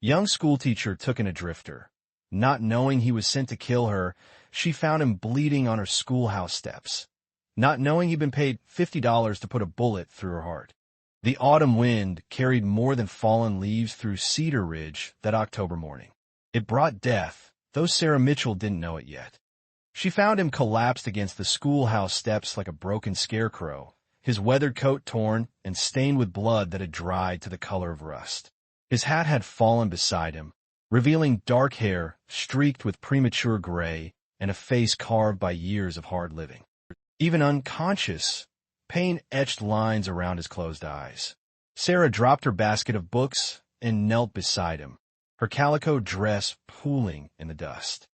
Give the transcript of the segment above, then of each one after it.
Young schoolteacher took in a drifter. Not knowing he was sent to kill her, she found him bleeding on her schoolhouse steps. Not knowing he'd been paid $50 to put a bullet through her heart. The autumn wind carried more than fallen leaves through Cedar Ridge that October morning. It brought death, though Sarah Mitchell didn't know it yet. She found him collapsed against the schoolhouse steps like a broken scarecrow, his weathered coat torn and stained with blood that had dried to the color of rust. His hat had fallen beside him, revealing dark hair streaked with premature gray and a face carved by years of hard living. Even unconscious, pain etched lines around his closed eyes. Sarah dropped her basket of books and knelt beside him, her calico dress pooling in the dust.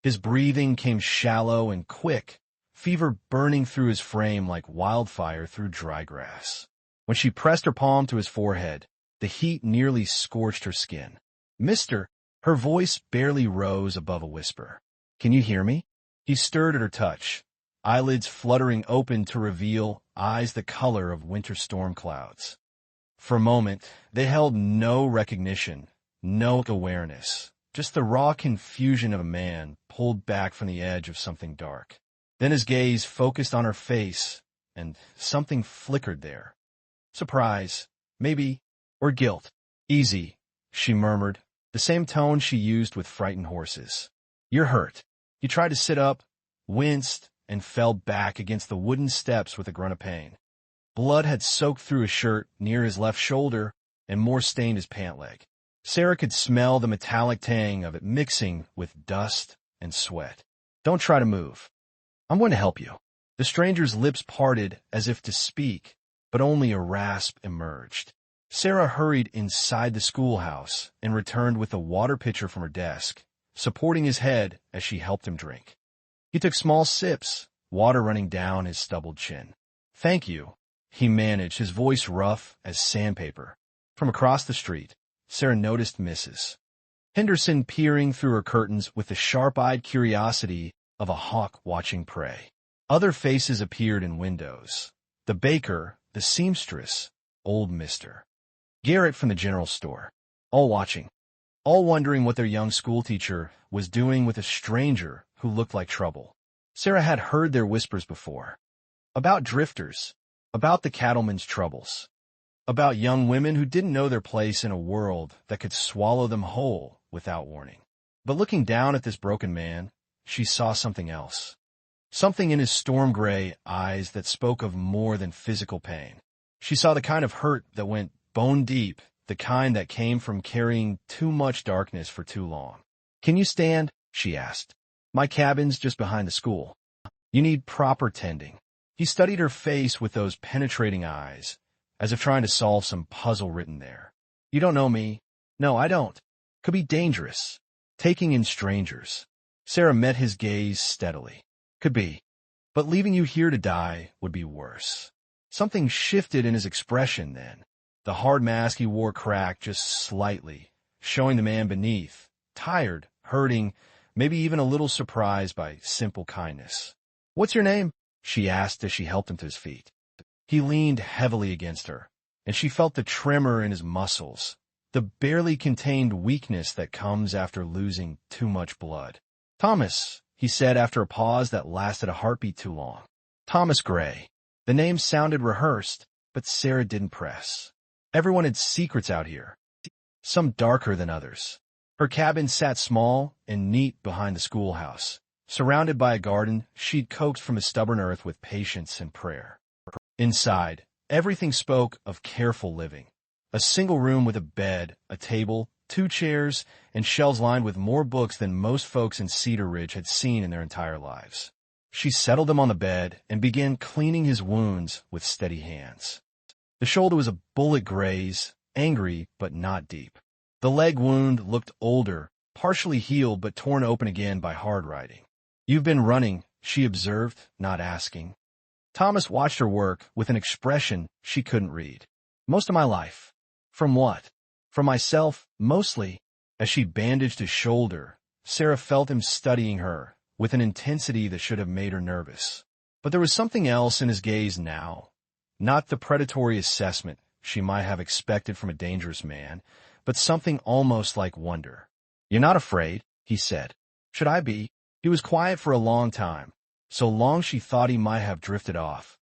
His breathing came shallow and quick, fever burning through his frame like wildfire through dry grass. When she pressed her palm to his forehead, the heat nearly scorched her skin. "Mister," her voice barely rose above a whisper. "Can you hear me?" He stirred at her touch, eyelids fluttering open to reveal eyes the color of winter storm clouds. For a moment, they held no recognition, no awareness, just the raw confusion of a man pulled back from the edge of something dark. Then his gaze focused on her face, and something flickered there. Surprise, maybe, or guilt. "Easy," she murmured, the same tone she used with frightened horses. "You're hurt." He tried to sit up, winced, and fell back against the wooden steps with a grunt of pain. Blood had soaked through his shirt near his left shoulder and more stained his pant leg. Sarah could smell the metallic tang of it mixing with dust and sweat. "Don't try to move. I'm going to help you." The stranger's lips parted as if to speak, but only a rasp emerged. Sarah hurried inside the schoolhouse and returned with a water pitcher from her desk, supporting his head as she helped him drink. He took small sips, water running down his stubbled chin. "Thank you," he managed, his voice rough as sandpaper. From across the street, Sarah noticed Mrs. Henderson peering through her curtains with the sharp-eyed curiosity of a hawk watching prey. Other faces appeared in windows. The baker, the seamstress, old Mr. Garrett from the general store. All watching, all wondering what their young schoolteacher was doing with a stranger who looked like trouble. Sarah had heard their whispers before. About drifters, about the cattleman's troubles, about young women who didn't know their place in a world that could swallow them whole without warning. But looking down at this broken man, she saw something else. Something in his storm-gray eyes that spoke of more than physical pain. She saw the kind of hurt that went bone deep, the kind that came from carrying too much darkness for too long. "Can you stand?" she asked. "My cabin's just behind the school. You need proper tending." He studied her face with those penetrating eyes, as if trying to solve some puzzle written there. "You don't know me." "No, I don't." "Could be dangerous. Taking in strangers." Sarah met his gaze steadily. "Could be. But leaving you here to die would be worse." Something shifted in his expression then. The hard mask he wore cracked just slightly, showing the man beneath, tired, hurting, maybe even a little surprised by simple kindness. "What's your name?" she asked as she helped him to his feet. He leaned heavily against her, and she felt the tremor in his muscles, the barely contained weakness that comes after losing too much blood. "Thomas," he said after a pause that lasted a heartbeat too long. "Thomas Gray." The name sounded rehearsed, but Sarah didn't press. Everyone had secrets out here, some darker than others. Her cabin sat small and neat behind the schoolhouse, surrounded by a garden she'd coaxed from a stubborn earth with patience and prayer. Inside, everything spoke of careful living. A single room with a bed, a table, 2 chairs, and shelves lined with more books than most folks in Cedar Ridge had seen in their entire lives. She settled him on the bed and began cleaning his wounds with steady hands. The shoulder was a bullet graze, angry but not deep. The leg wound looked older, partially healed but torn open again by hard riding. "You've been running," she observed, not asking. Thomas watched her work with an expression she couldn't read. "Most of my life." "From what?" "From myself, mostly." As she bandaged his shoulder, Sarah felt him studying her with an intensity that should have made her nervous. But there was something else in his gaze now. Not the predatory assessment she might have expected from a dangerous man, but something almost like wonder. "You're not afraid," he said. "Should I be?" He was quiet for a long time, so long she thought he might have drifted off.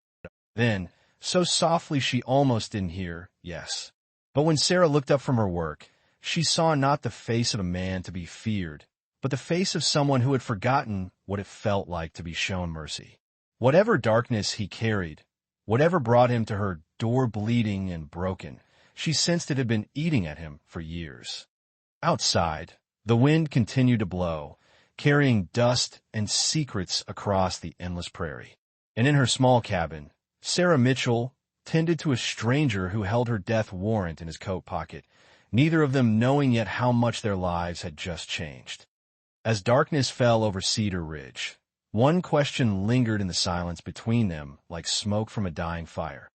Then, so softly she almost didn't hear, "Yes." But when Sarah looked up from her work, she saw not the face of a man to be feared, but the face of someone who had forgotten what it felt like to be shown mercy. Whatever darkness he carried, whatever brought him to her door bleeding and broken, she sensed it had been eating at him for years. Outside, the wind continued to blow, carrying dust and secrets across the endless prairie. And in her small cabin, Sarah Mitchell tended to a stranger who held her death warrant in his coat pocket, neither of them knowing yet how much their lives had just changed. As darkness fell over Cedar Ridge, one question lingered in the silence between them like smoke from a dying fire.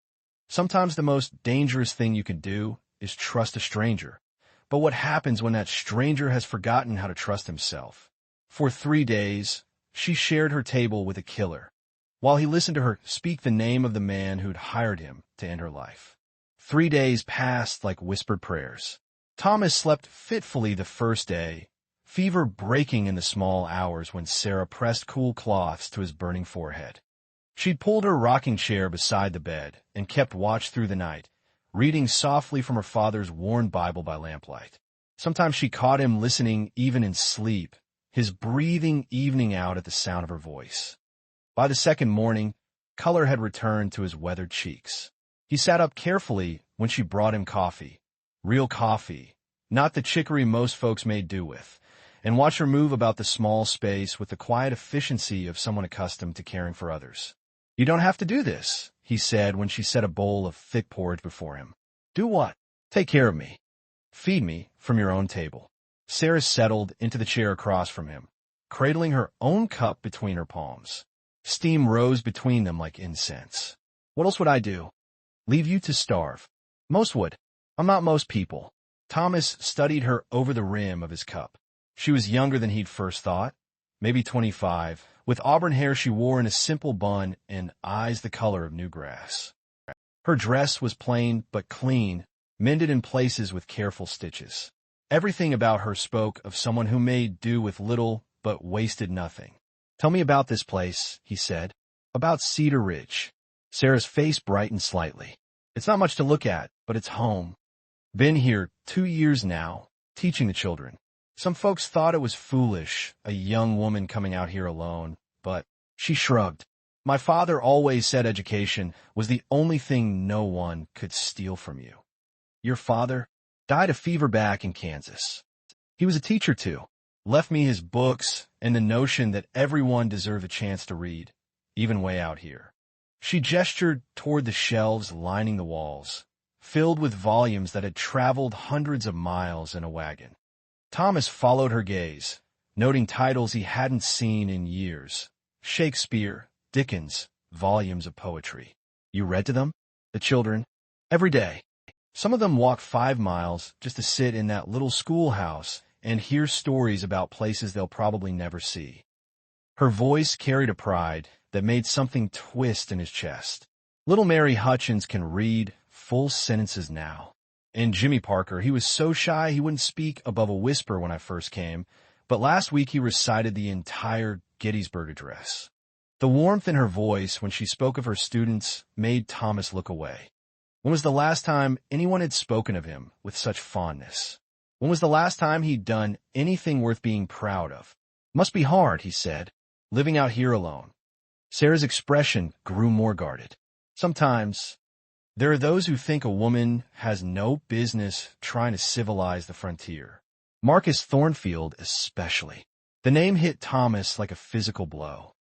Sometimes the most dangerous thing you can do is trust a stranger. But what happens when that stranger has forgotten how to trust himself? For 3 days, she shared her table with a killer, while he listened to her speak the name of the man who'd hired him to end her life. 3 days passed like whispered prayers. Thomas slept fitfully the first day, fever breaking in the small hours when Sarah pressed cool cloths to his burning forehead. She'd pulled her rocking chair beside the bed and kept watch through the night, reading softly from her father's worn Bible by lamplight. Sometimes she caught him listening even in sleep, his breathing evening out at the sound of her voice. By the second morning, color had returned to his weathered cheeks. He sat up carefully when she brought him coffee, real coffee, not the chicory most folks made do with, and watched her move about the small space with the quiet efficiency of someone accustomed to caring for others. "You don't have to do this," he said when she set a bowl of thick porridge before him. "Do what?" "Take care of me. Feed me from your own table." Sarah settled into the chair across from him, cradling her own cup between her palms. Steam rose between them like incense. "What else would I do?" "Leave you to starve." "Most would. I'm not most people." Thomas studied her over the rim of his cup. She was younger than he'd first thought, maybe 25, with auburn hair she wore in a simple bun and eyes the color of new grass. Her dress was plain but clean, mended in places with careful stitches. Everything about her spoke of someone who made do with little but wasted nothing. "Tell me about this place," he said. "About Cedar Ridge." Sarah's face brightened slightly. "It's not much to look at, but it's home. Been here 2 years now, teaching the children. Some folks thought it was foolish, a young woman coming out here alone, but..." She shrugged. "My father always said education was the only thing no one could steal from you." "Your father?" "Died of fever back in Kansas. He was a teacher too. Left me his books and the notion that everyone deserved a chance to read, even way out here." She gestured toward the shelves lining the walls, filled with volumes that had traveled hundreds of miles in a wagon. Thomas followed her gaze, noting titles he hadn't seen in years. Shakespeare, Dickens, volumes of poetry. "You read to them?" "The children. Every day. Some of them walk 5 miles just to sit in that little schoolhouse and hear stories about places they'll probably never see." Her voice carried a pride that made something twist in his chest. "Little Mary Hutchins can read full sentences now. And Jimmy Parker, he was so shy he wouldn't speak above a whisper when I first came, but last week he recited the entire Gettysburg Address." The warmth in her voice when she spoke of her students made Thomas look away. When was the last time anyone had spoken of him with such fondness? When was the last time he'd done anything worth being proud of? "Must be hard," he said, "living out here alone." Sarah's expression grew more guarded. "Sometimes. There are those who think a woman has no business trying to civilize the frontier. Marcus Thornfield especially." The name hit Thomas like a physical blow.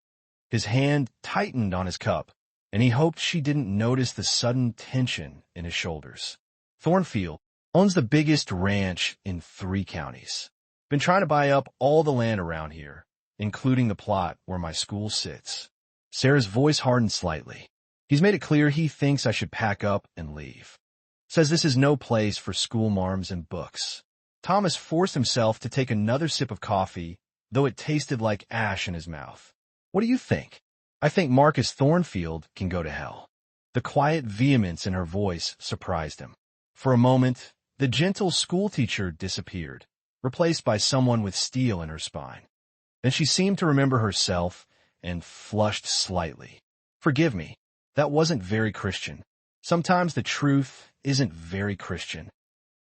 His hand tightened on his cup, and he hoped she didn't notice the sudden tension in his shoulders. "Thornfield owns the biggest ranch in 3 counties. Been trying to buy up all the land around here, including the plot where my school sits." Sarah's voice hardened slightly. "He's made it clear he thinks I should pack up and leave. Says this is no place for schoolmarms and books." Thomas forced himself to take another sip of coffee, though it tasted like ash in his mouth. "What do you think?" "I think Marcus Thornfield can go to hell." The quiet vehemence in her voice surprised him. For a moment, The gentle schoolteacher disappeared, replaced by someone with steel in her spine. Then she seemed to remember herself and flushed slightly. Forgive me, that wasn't very Christian. Sometimes the truth isn't very Christian.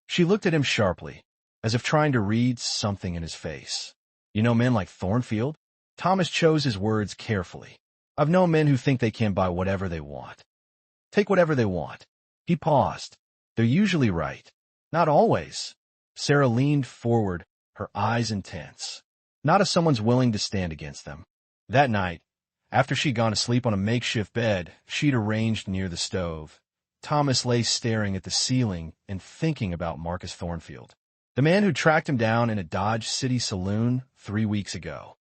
She looked at him sharply, as if trying to read something in his face. You know men like Thornfield? Thomas chose his words carefully. I've known men who think they can buy whatever they want. Take whatever they want. He paused. They're usually right. Not always. Sarah leaned forward, her eyes intense. Not if someone's willing to stand against them. That night, after she'd gone to sleep on a makeshift bed she'd arranged near the stove, Thomas lay staring at the ceiling and thinking about Marcus Thornfield. The man who tracked him down in a Dodge City saloon 3 weeks ago.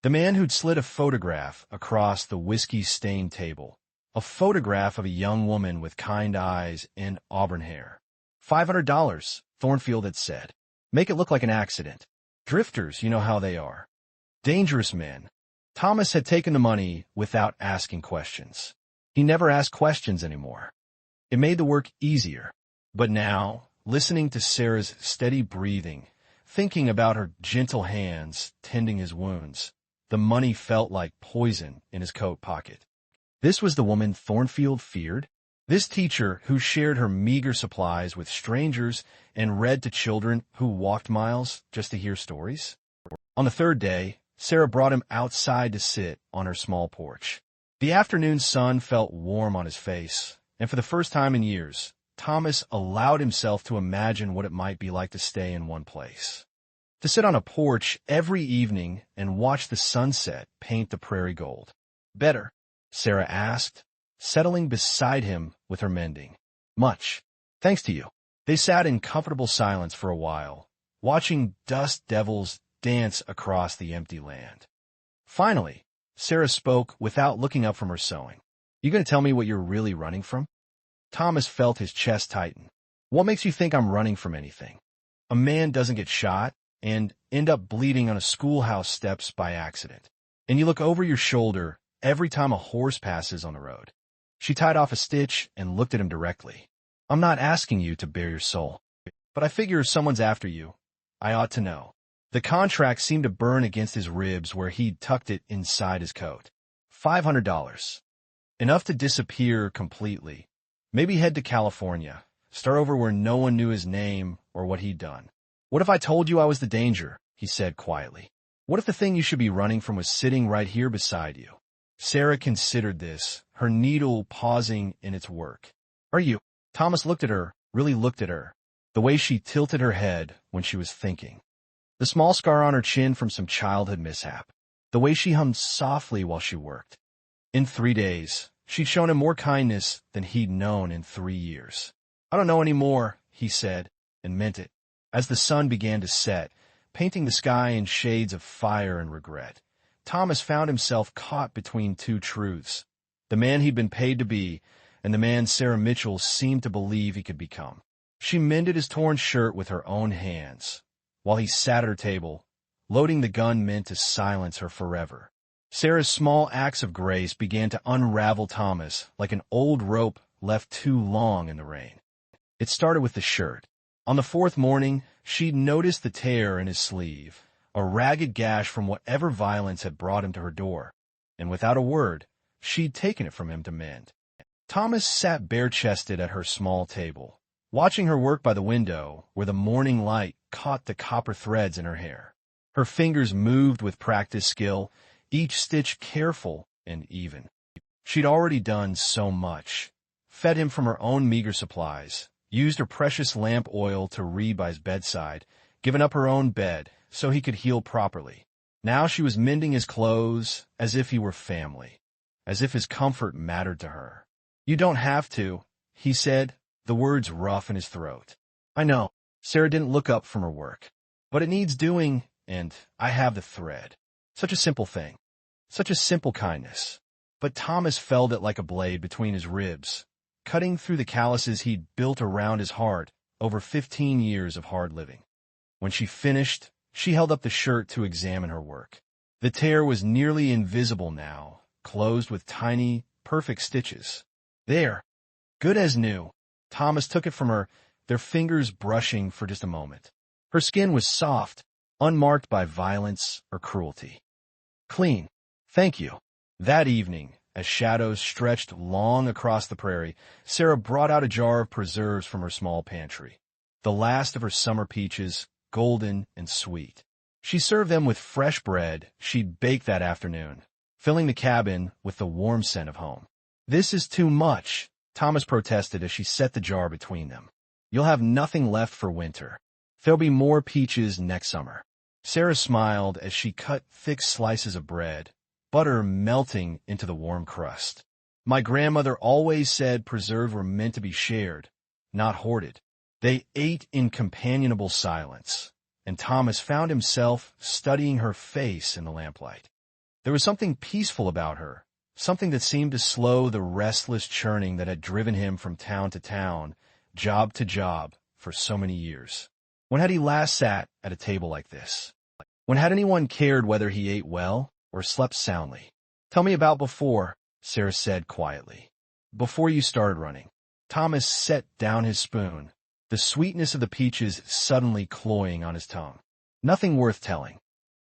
The man who'd slid a photograph across the whiskey-stained table. A photograph of a young woman with kind eyes and auburn hair. $500, Thornfield had said. Make it look like an accident. Drifters, you know how they are. Dangerous men. Thomas had taken the money without asking questions. He never asked questions anymore. It made the work easier. But now, listening to Sarah's steady breathing, thinking about her gentle hands tending his wounds, the money felt like poison in his coat pocket. This was the woman Thornfield feared? This teacher who shared her meager supplies with strangers and read to children who walked miles just to hear stories? On the third day, Sarah brought him outside to sit on her small porch. The afternoon sun felt warm on his face, and for the first time in years, Thomas allowed himself to imagine what it might be like to stay in one place. To sit on a porch every evening and watch the sunset paint the prairie gold. Better, Sarah asked, settling beside him with her mending. Much. Thanks to you. They sat in comfortable silence for a while, watching dust devils dance across the empty land. Finally, Sarah spoke without looking up from her sewing. You going to tell me what you're really running from? Thomas felt his chest tighten. What makes you think I'm running from anything? A man doesn't get shot and end up bleeding on a schoolhouse steps by accident. And you look over your shoulder every time a horse passes on the road. She tied off a stitch and looked at him directly. I'm not asking you to bare your soul, but I figure if someone's after you, I ought to know. The contract seemed to burn against his ribs where he'd tucked it inside his coat. $500. Enough to disappear completely. Maybe head to California, start over where no one knew his name or what he'd done. What if I told you I was the danger? He said quietly. What if the thing you should be running from was sitting right here beside you? Sarah considered this, her needle pausing in its work. Are you? Thomas looked at her, really looked at her, the way she tilted her head when she was thinking. The small scar on her chin from some childhood mishap. The way she hummed softly while she worked. In 3 days, she'd shown him more kindness than he'd known in 3 years. I don't know any more, he said, and meant it. As the sun began to set, painting the sky in shades of fire and regret, Thomas found himself caught between two truths. The man he'd been paid to be, and the man Sarah Mitchell seemed to believe he could become. She mended his torn shirt with her own hands, while he sat at her table, loading the gun meant to silence her forever. Sarah's small acts of grace began to unravel Thomas like an old rope left too long in the rain. It started with the shirt. On the 4th morning, she'd noticed the tear in his sleeve, a ragged gash from whatever violence had brought him to her door, and without a word, she'd taken it from him to mend. Thomas sat bare-chested at her small table, watching her work by the window where the morning light caught the copper threads in her hair. Her fingers moved with practiced skill, each stitch careful and even. She'd already done so much, fed him from her own meager supplies, used her precious lamp oil to read by his bedside, given up her own bed so he could heal properly. Now she was mending his clothes as if he were family, as if his comfort mattered to her. You don't have to, he said, the words rough in his throat. I know. Sarah didn't look up from her work. But it needs doing, and I have the thread. Such a simple thing. Such a simple kindness. But Thomas felt it like a blade between his ribs, cutting through the calluses he'd built around his heart over 15 years of hard living. When she finished, she held up the shirt to examine her work. The tear was nearly invisible now, closed with tiny, perfect stitches. There. Good as new. Thomas took it from her, their fingers brushing for just a moment. Her skin was soft, unmarked by violence or cruelty. Clean. Thank you. That evening, as shadows stretched long across the prairie, Sarah brought out a jar of preserves from her small pantry. The last of her summer peaches, golden and sweet. She served them with fresh bread she'd baked that afternoon, filling the cabin with the warm scent of home. "This is too much," Thomas protested as she set the jar between them. "You'll have nothing left for winter. There'll be more peaches next summer." Sarah smiled as she cut thick slices of bread, butter melting into the warm crust. "My grandmother always said preserves were meant to be shared, not hoarded." They ate in companionable silence, and Thomas found himself studying her face in the lamplight. There was something peaceful about her, something that seemed to slow the restless churning that had driven him from town to town, job to job, for so many years. When had he last sat at a table like this? When had anyone cared whether he ate well or slept soundly? "Tell me about before," Sarah said quietly. "Before you started running." Thomas set down his spoon, the sweetness of the peaches suddenly cloying on his tongue. "Nothing worth telling."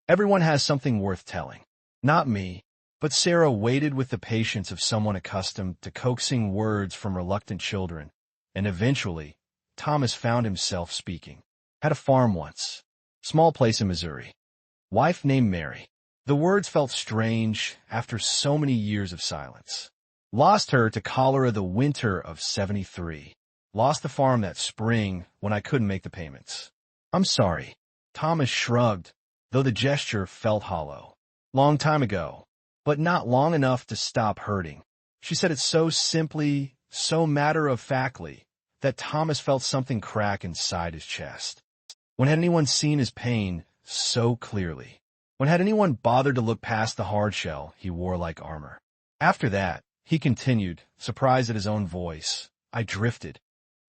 "Everyone has something worth telling." "Not me." But Sarah waited with the patience of someone accustomed to coaxing words from reluctant children, and eventually, Thomas found himself speaking. "Had a farm once. Small place in Missouri. Wife named Mary." The words felt strange after so many years of silence. "Lost her to cholera the winter of '73. Lost the farm that spring when I couldn't make the payments." "I'm sorry." Thomas shrugged, though the gesture felt hollow. "Long time ago, but not long enough to stop hurting." She said it so simply, so matter-of-factly, that Thomas felt something crack inside his chest. When had anyone seen his pain so clearly? When had anyone bothered to look past the hard shell he wore like armor? After that, he continued, surprised at his own voice, "I drifted.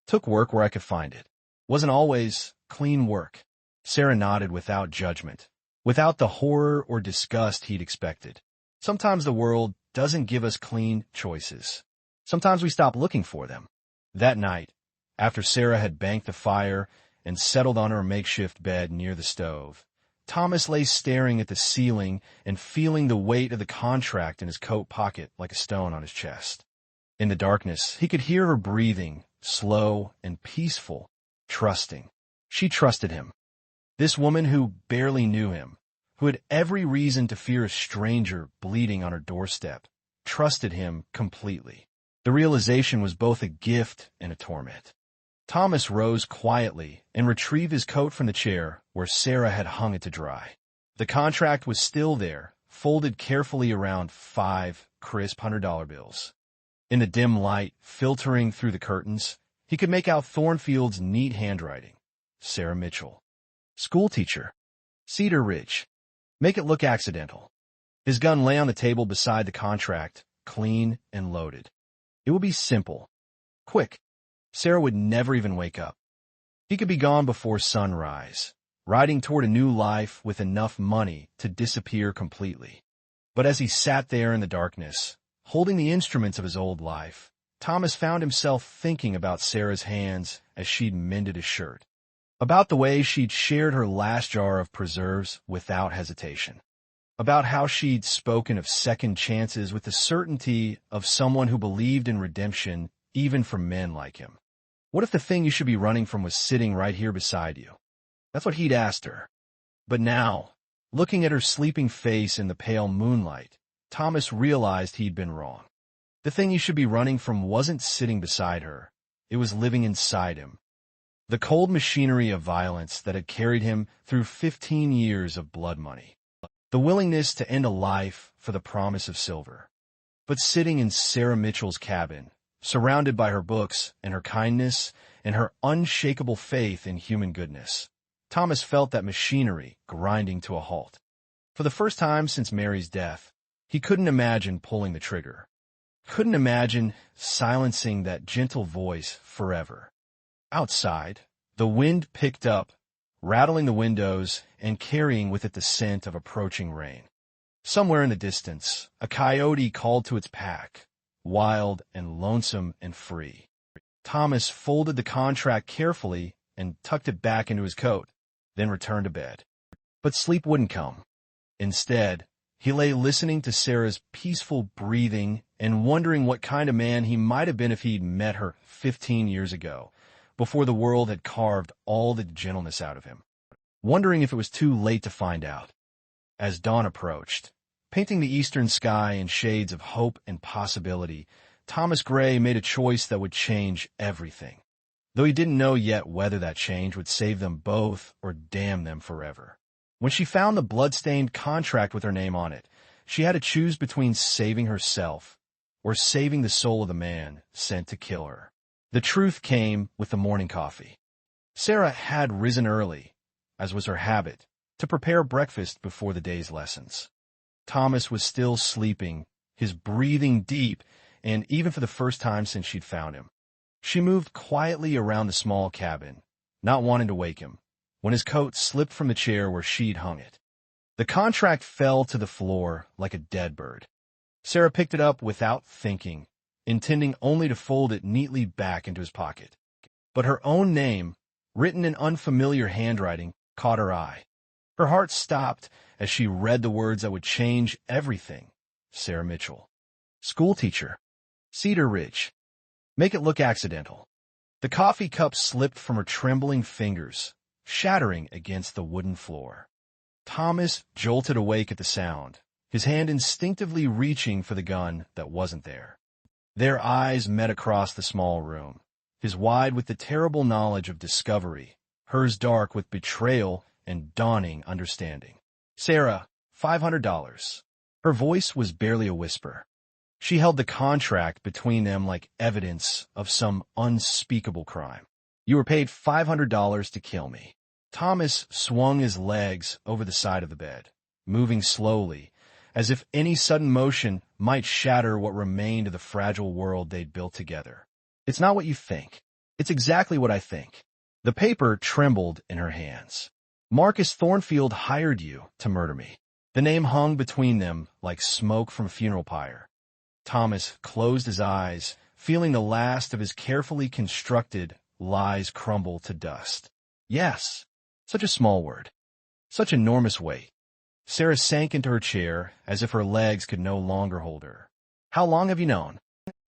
Took work where I could find it. Wasn't always clean work." Sarah nodded without judgment, without the horror or disgust he'd expected. Sometimes the world doesn't give us clean choices. Sometimes we stop looking for them. That night, after Sarah had banked the fire and settled on her makeshift bed near the stove, Thomas lay staring at the ceiling and feeling the weight of the contract in his coat pocket like a stone on his chest. In the darkness, he could hear her breathing, slow and peaceful, trusting. She trusted him. This woman who barely knew him, who had every reason to fear a stranger bleeding on her doorstep, trusted him completely. The realization was both a gift and a torment. Thomas rose quietly and retrieved his coat from the chair where Sarah had hung it to dry. The contract was still there, folded carefully around 5 crisp $100 bills. In the dim light filtering through the curtains, he could make out Thornfield's neat handwriting. Sarah Mitchell. Schoolteacher. Cedar Ridge. Make it look accidental. His gun lay on the table beside the contract, clean and loaded. It would be simple. Quick. Sarah would never even wake up. He could be gone before sunrise, riding toward a new life with enough money to disappear completely. But as he sat there in the darkness, holding the instruments of his old life, Thomas found himself thinking about Sarah's hands as she'd mended his shirt, about the way she'd shared her last jar of preserves without hesitation, about how she'd spoken of second chances with the certainty of someone who believed in redemption even for men like him. What if the thing you should be running from was sitting right here beside you? That's what he'd asked her. But now, looking at her sleeping face in the pale moonlight, Thomas realized he'd been wrong. The thing he should be running from wasn't sitting beside her. It was living inside him. The cold machinery of violence that had carried him through 15 years of blood money. The willingness to end a life for the promise of silver. But sitting in Sarah Mitchell's cabin, surrounded by her books and her kindness and her unshakable faith in human goodness, Thomas felt that machinery grinding to a halt. For the first time since Mary's death, he couldn't imagine pulling the trigger. Couldn't imagine silencing that gentle voice forever. Outside, the wind picked up, rattling the windows and carrying with it the scent of approaching rain. Somewhere in the distance, a coyote called to its pack, wild and lonesome and free. Thomas folded the contract carefully and tucked it back into his coat, then returned to bed. But sleep wouldn't come. Instead, he lay listening to Sarah's peaceful breathing and wondering what kind of man he might have been if he'd met her 15 years ago, before the world had carved all the gentleness out of him. Wondering if it was too late to find out. As dawn approached, painting the eastern sky in shades of hope and possibility, Thomas Gray made a choice that would change everything, though he didn't know yet whether that change would save them both or damn them forever. When she found the blood-stained contract with her name on it, she had to choose between saving herself or saving the soul of the man sent to kill her. The truth came with the morning coffee. Sarah had risen early, as was her habit, to prepare breakfast before the day's lessons. Thomas was still sleeping, his breathing deep, and even for the first time since she'd found him. She moved quietly around the small cabin, not wanting to wake him, when his coat slipped from the chair where she'd hung it. The contract fell to the floor like a dead bird. Sarah picked it up without thinking, intending only to fold it neatly back into his pocket. But her own name, written in unfamiliar handwriting, caught her eye. Her heart stopped as she read the words that would change everything. Sarah Mitchell. Schoolteacher. Cedar Ridge. Make it look accidental. The coffee cup slipped from her trembling fingers, shattering against the wooden floor. Thomas jolted awake at the sound, his hand instinctively reaching for the gun that wasn't there. Their eyes met across the small room, his wide with the terrible knowledge of discovery, hers dark with betrayal and dawning understanding. Sarah, $500. Her voice was barely a whisper. She held the contract between them like evidence of some unspeakable crime. You were paid $500 to kill me. Thomas swung his legs over the side of the bed, moving slowly, as if any sudden motion might shatter what remained of the fragile world they'd built together. It's not what you think. It's exactly what I think. The paper trembled in her hands. Marcus Thornfield hired you to murder me. The name hung between them like smoke from a funeral pyre. Thomas closed his eyes, feeling the last of his carefully constructed lies crumble to dust. Yes, such a small word, such enormous weight. Sarah sank into her chair as if her legs could no longer hold her. How long have you known?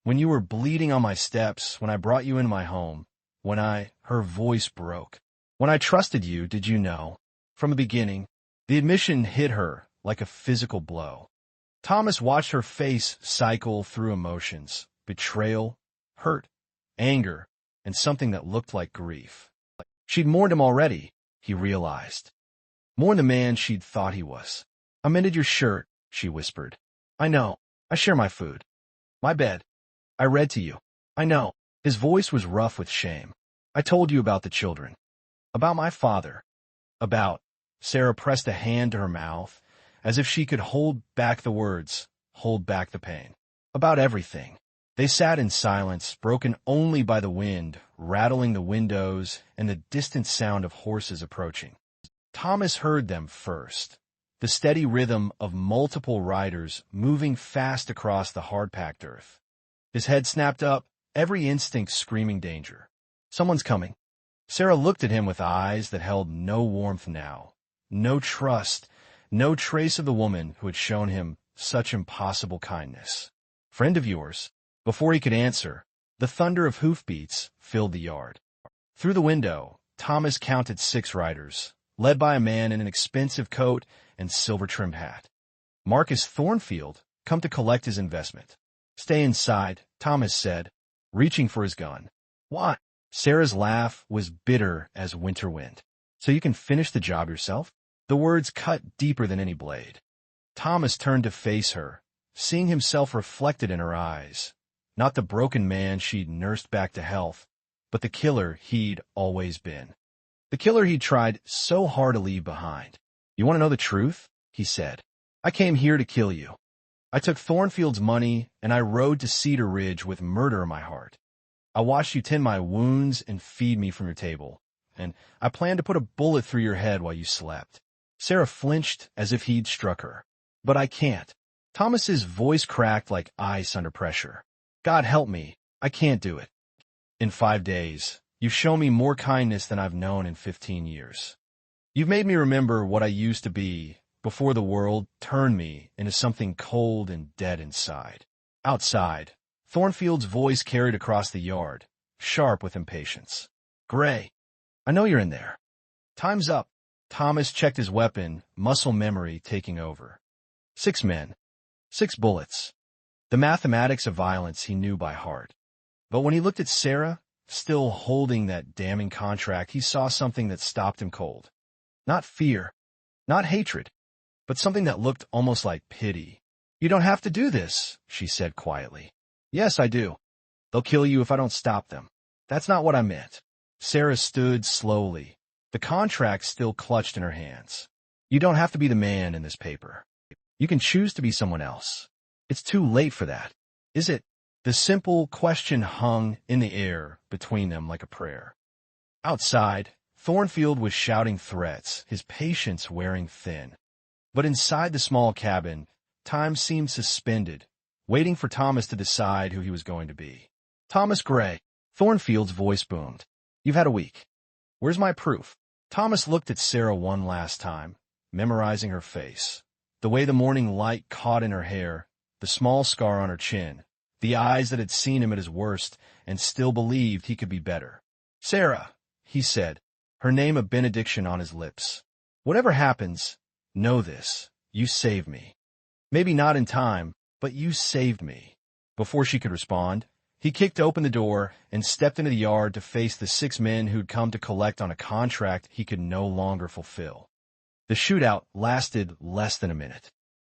When you were bleeding on my steps, when I brought you into my home, her voice broke. When I trusted you, did you know? From the beginning, the admission hit her like a physical blow. Thomas watched her face cycle through emotions, betrayal, hurt, anger, and something that looked like grief. She'd mourned him already, he realized. Mourned the man she'd thought he was. I mended your shirt, she whispered. I know. I share my food. My bed. I read to you. I know. His voice was rough with shame. I told you about the children. About my father. Sarah pressed a hand to her mouth, as if she could hold back the words, hold back the pain. About everything. They sat in silence, broken only by the wind, rattling the windows and the distant sound of horses approaching. Thomas heard them first, the steady rhythm of multiple riders moving fast across the hard-packed earth. His head snapped up, every instinct screaming danger. Someone's coming. Sarah looked at him with eyes that held no warmth now, no trust, no trace of the woman who had shown him such impossible kindness. Friend of yours? Before he could answer, the thunder of hoofbeats filled the yard. Through the window, Thomas counted 6 riders, led by a man in an expensive coat and silver-trimmed hat. Marcus Thornfield, come to collect his investment. Stay inside, Thomas said, reaching for his gun. Why? Sarah's laugh was bitter as winter wind. So you can finish the job yourself? The words cut deeper than any blade. Thomas turned to face her, seeing himself reflected in her eyes. Not the broken man she'd nursed back to health, but the killer he'd always been. The killer he'd tried so hard to leave behind. You want to know the truth? He said. I came here to kill you. I took Thornfield's money, and I rode to Cedar Ridge with murder in my heart. I watched you tend my wounds and feed me from your table, and I planned to put a bullet through your head while you slept. Sarah flinched as if he'd struck her. But I can't. Thomas's voice cracked like ice under pressure. God help me, I can't do it. In 5 days, you've shown me more kindness than I've known in 15 years. You've made me remember what I used to be before the world turned me into something cold and dead inside. Outside, Thornfield's voice carried across the yard, sharp with impatience. Gray, I know you're in there. Time's up. Thomas checked his weapon, muscle memory taking over. 6 men. 6 bullets. The mathematics of violence he knew by heart. But when he looked at Sarah, still holding that damning contract, he saw something that stopped him cold. Not fear, not hatred, but something that looked almost like pity. You don't have to do this, she said quietly. Yes, I do. They'll kill you if I don't stop them. That's not what I meant. Sarah stood slowly, the contract still clutched in her hands. You don't have to be the man in this paper. You can choose to be someone else. It's too late for that, is it? The simple question hung in the air between them like a prayer. Outside, Thornfield was shouting threats, his patience wearing thin. But inside the small cabin, time seemed suspended, waiting for Thomas to decide who he was going to be. Thomas Gray, Thornfield's voice boomed. You've had a week. Where's my proof? Thomas looked at Sarah one last time, memorizing her face. The way the morning light caught in her hair, the small scar on her chin, the eyes that had seen him at his worst and still believed he could be better. Sarah, he said, her name a benediction on his lips. Whatever happens, know this, you saved me. Maybe not in time, but you saved me. Before she could respond, he kicked open the door and stepped into the yard to face the 6 men who'd come to collect on a contract he could no longer fulfill. The shootout lasted less than a minute.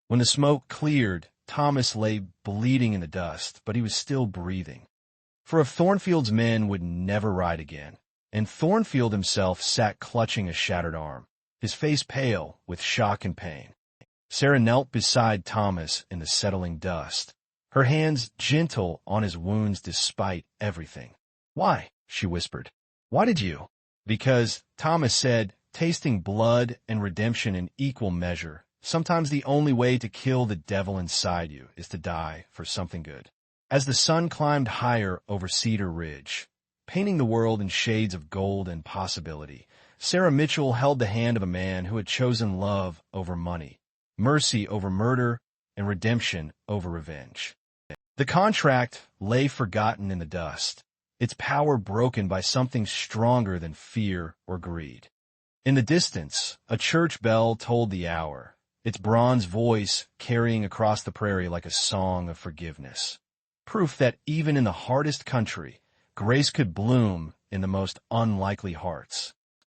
When the smoke cleared, Thomas lay bleeding in the dust, but he was still breathing. For if Thornfield's men would never ride again, and Thornfield himself sat clutching a shattered arm, his face pale with shock and pain. Sarah knelt beside Thomas in the settling dust, her hands gentle on his wounds despite everything. Why? She whispered. Why did you? Because, Thomas said, tasting blood and redemption in equal measure, sometimes the only way to kill the devil inside you is to die for something good. As the sun climbed higher over Cedar Ridge, painting the world in shades of gold and possibility, Sarah Mitchell held the hand of a man who had chosen love over money, mercy over murder, and redemption over revenge. The contract lay forgotten in the dust, its power broken by something stronger than fear or greed. In the distance, a church bell tolled the hour, its bronze voice carrying across the prairie like a song of forgiveness. Proof that even in the hardest country, grace could bloom in the most unlikely hearts.